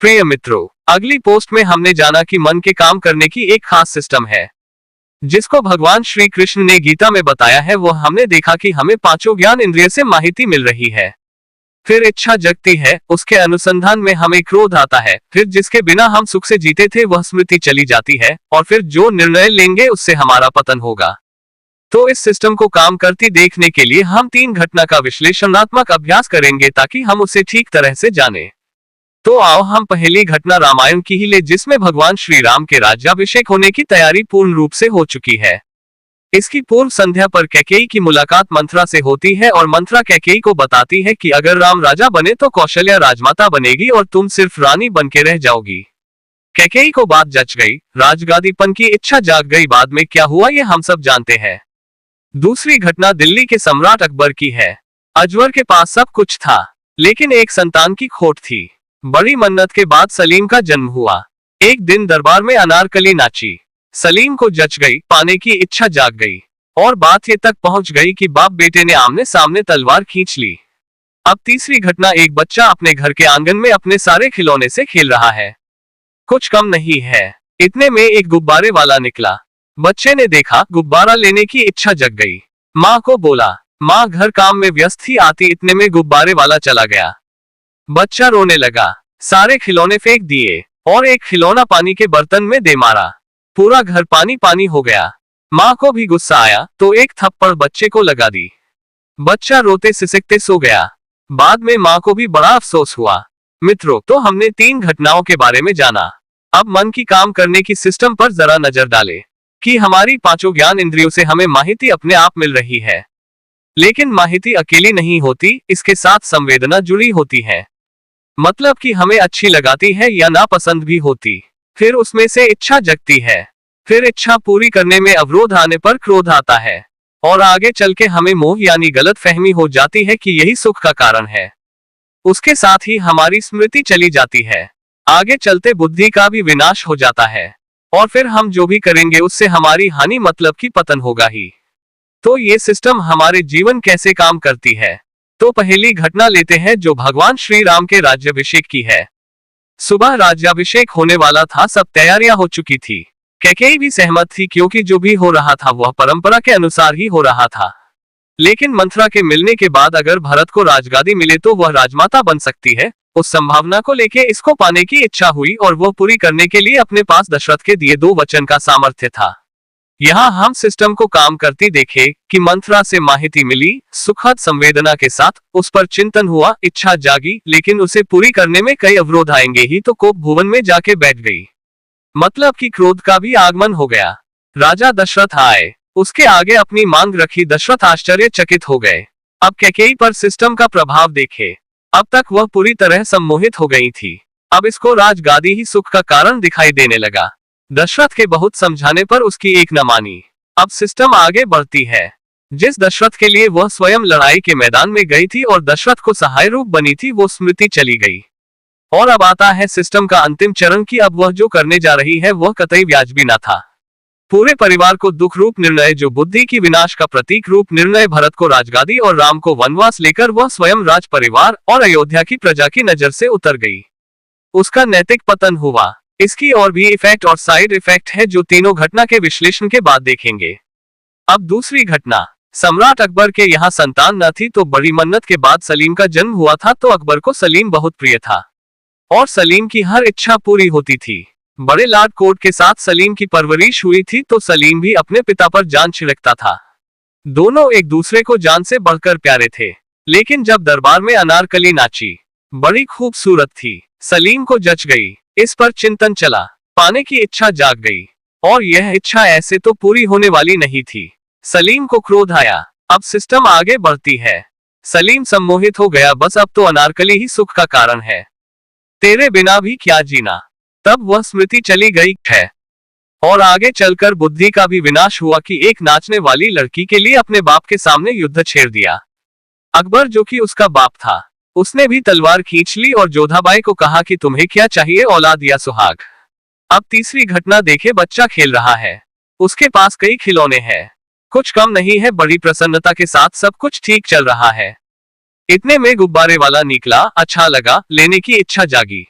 प्रिय मित्रों, अगली पोस्ट में हमने जाना कि मन के काम करने की एक खास सिस्टम है जिसको भगवान श्री कृष्ण ने गीता में बताया है। वो हमने देखा कि हमें पांचों ज्ञान इंद्रिय से माहिती मिल रही है, फिर इच्छा जगती है, उसके अनुसंधान में हमें क्रोध आता है, फिर जिसके बिना हम सुख से जीते थे वह स्मृति चली जाती है, और फिर जो निर्णय लेंगे उससे हमारा पतन होगा। तो इस सिस्टम को काम करती देखने के लिए हम 3 घटना का विश्लेषणात्मक अभ्यास करेंगे ताकि हम उसे ठीक तरह से जाने। तो आओ हम पहली घटना रामायण की ही ले, जिसमें भगवान श्री राम के राज्याभिषेक होने की तैयारी पूर्ण रूप से हो चुकी है। इसकी पूर्व संध्या पर कैकेयी की मुलाकात मंथरा से होती है और मंथरा कैकेयी को बताती है कि अगर राम राजा बने तो कौशल्या राजमाता बनेगी और तुम सिर्फ रानी बन के रह जाओगी। कैकेयी को बात जच गई, राजगादीपन की इच्छा जाग गई। बाद में क्या हुआ ये हम सब जानते हैं। दूसरी घटना दिल्ली के सम्राट अकबर की है। अजवर के पास सब कुछ था, लेकिन एक संतान की खोट थी। बड़ी मन्नत के बाद सलीम का जन्म हुआ। एक दिन दरबार में अनारकली नाची। सलीम को जच गई, पाने की इच्छा जाग गई, और बात ये तक पहुंच गई कि बाप बेटे ने आमने सामने तलवार खींच ली। अब तीसरी घटना, एक बच्चा अपने घर के आंगन में अपने सारे खिलौने से खेल रहा है। कुछ कम नहीं है। इतने में एक गुब्बारे वाला निकला। बच्चे ने देखा, गुब्बारा लेने की इच्छा जग गई। माँ को बोला। माँ घर काम में व्यस्त थी, आती इतने में गुब्बारे वाला चला गया। बच्चा रोने लगा, सारे खिलौने फेंक दिए और एक खिलौना पानी के बर्तन में दे मारा। पूरा घर पानी पानी हो गया। माँ को भी गुस्सा आया तो एक थप्पड़ बच्चे को लगा दी। बच्चा रोते सिसकते सो गया। बाद में माँ को भी बड़ा अफसोस हुआ। मित्रों, तो हमने 3 घटनाओं के बारे में जाना। अब मन की काम करने की सिस्टम पर जरा नजर डालें कि हमारी पांचों ज्ञान इंद्रियों से हमें माहिती अपने आप मिल रही है। लेकिन माहिती अकेली नहीं होती, इसके साथ संवेदना जुड़ी होती है। मतलब कि हमें अच्छी लगाती है या नापसंद भी होती। फिर उसमें से इच्छा जगती है। फिर इच्छा पूरी करने में अवरोध आने पर क्रोध आता है, और आगे चल के हमें मोह यानी गलत फहमी हो जाती है कि यही सुख का कारण है। उसके साथ ही हमारी स्मृति चली जाती है। आगे चलते बुद्धि का भी विनाश हो जाता है, और फिर हम जो भी करेंगे उससे हमारी हानि, मतलब कि पतन होगा ही। तो ये सिस्टम हमारे जीवन कैसे काम करती है। तो पहली घटना लेते हैं जो भगवान श्री राम के राज्याभिषेक की है। सुबह राज्याभिषेक होने वाला था, सब तैयारियां हो चुकी थी। कैकेयी भी सहमत थी क्योंकि जो भी हो रहा था वह परंपरा के अनुसार ही हो रहा था। लेकिन मंथरा के मिलने के बाद अगर भरत को राजगादी मिले तो वह राजमाता बन सकती है, उस संभावना को लेके इसको पाने की इच्छा हुई और वो पूरी करने के लिए अपने पास दशरथ के दिए 2 वचन का सामर्थ्य था। यहाँ हम सिस्टम को काम करती देखे कि मंथरा से माहिती मिली, सुखद संवेदना के साथ उस पर चिंतन हुआ, इच्छा जागी, लेकिन उसे पूरी करने में कई अवरोध आएंगे ही तो कोप भुवन में जाके बैठ गई। मतलब कि क्रोध का भी आगमन हो गया। राजा दशरथ आए, उसके आगे अपनी मांग रखी। दशरथ आश्चर्यचकित हो गए। अब कैकेयी पर सिस्टम का प्रभाव देखे। अब तक वह पूरी तरह सम्मोहित हो गई थी, अब इसको राजगादी ही सुख का कारण दिखाई देने लगा। दशरथ के बहुत समझाने पर उसकी एक न मानी। अब सिस्टम आगे बढ़ती है। जिस दशरथ के लिए वह स्वयं लड़ाई के मैदान में गई थी और दशरथ को सहाय रूप बनी थी, वो स्मृति चली गई। और अब आता है सिस्टम का अंतिम चरण कि अब वह जो करने जा रही है वह कतई वाजिब न था। पूरे परिवार को दुख रूप निर्णय, जो बुद्धि की विनाश का प्रतीक रूप निर्णय, भरत को राजगादी और राम को वनवास लेकर वह स्वयं राज परिवार और अयोध्या की प्रजा की नजर से उतर गई। उसका नैतिक पतन हुआ। इसकी और भी इफेक्ट और साइड इफेक्ट है जो तीनों घटना के विश्लेषण के बाद देखेंगे। अब दूसरी घटना, सम्राट अकबर के यहाँ संतान न थी तो बड़ी मन्नत के बाद सलीम का जन्म हुआ था। तो अकबर को सलीम बहुत प्रिय था और सलीम की हर इच्छा पूरी होती थी। बड़े लाड कोट के साथ सलीम की परवरिश हुई थी तो सलीम भी अपने पिता पर जान छिड़कता था। दोनों एक दूसरे को जान से बढ़कर प्यारे थे। लेकिन जब दरबार में अनारकली नाची, बड़ी खूबसूरत थी, सलीम को जच गई। इस पर चिंतन चला, पाने की इच्छा जाग गई, और यह इच्छा ऐसे तो पूरी होने वाली नहीं थी। सलीम को क्रोध आया। अब सिस्टम आगे बढ़ती है। सलीम सम्मोहित हो गया, बस अब तो अनारकली ही सुख का कारण है, तेरे बिना भी क्या जीना। तब वह स्मृति चली गई है, और आगे चलकर बुद्धि का भी विनाश हुआ कि एक नाचने वाली लड़की के लिए अपने बाप के सामने युद्ध छेड़ दिया। अकबर, जो कि उसका बाप था, उसने भी तलवार खींच ली और जोधाबाई को कहा कि तुम्हें क्या चाहिए, औलाद या सुहाग। अब तीसरी घटना देखे, बच्चा खेल रहा है, उसके पास कई खिलौने हैं, कुछ कम नहीं है, बड़ी प्रसन्नता के साथ सब कुछ ठीक चल रहा है। इतने में गुब्बारे वाला निकला, अच्छा लगा, लेने की इच्छा जागी।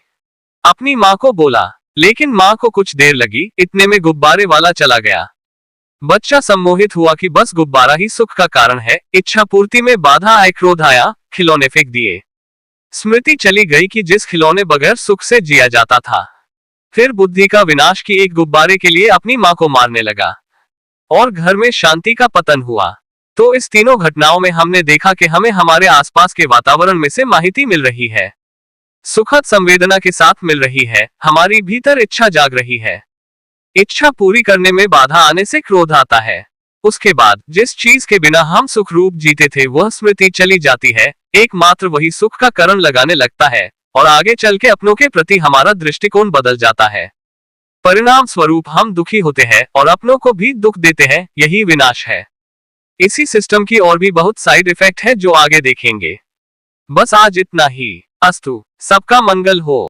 अपनी माँ को बोला, लेकिन माँ को कुछ देर लगी, इतने में गुब्बारे वाला चला गया। बच्चा सम्मोहित हुआ कि बस गुब्बारा ही सुख का कारण है। इच्छा पूर्ति में बाधा आए, क्रोध आया, खिलौने फेंक दिए। स्मृति चली गई कि जिस खिलौने बगैर सुख से जिया जाता था। फिर बुद्धि का विनाश कि एक गुब्बारे के लिए अपनी माँ को मारने लगा और घर में शांति का पतन हुआ। तो इस तीनों घटनाओं में हमने देखा कि हमें हमारे आसपास के वातावरण में से माहिती मिल रही है, सुखद संवेदना के साथ मिल रही है, हमारी भीतर इच्छा जाग रही है। इच्छा पूरी करने में बाधा आने से क्रोध आता है। उसके बाद जिस चीज के बिना हम सुख रूप जीते थे वह स्मृति चली जाती है, एकमात्र वही सुख का कारण लगाने लगता है और आगे चल के अपनों के प्रति हमारा दृष्टिकोण बदल जाता है। परिणाम स्वरूप हम दुखी होते हैं और अपनों को भी दुख देते हैं, यही विनाश है। इसी सिस्टम की और भी बहुत साइड इफेक्ट है जो आगे देखेंगे। बस आज इतना ही। अस्तु, सबका मंगल हो।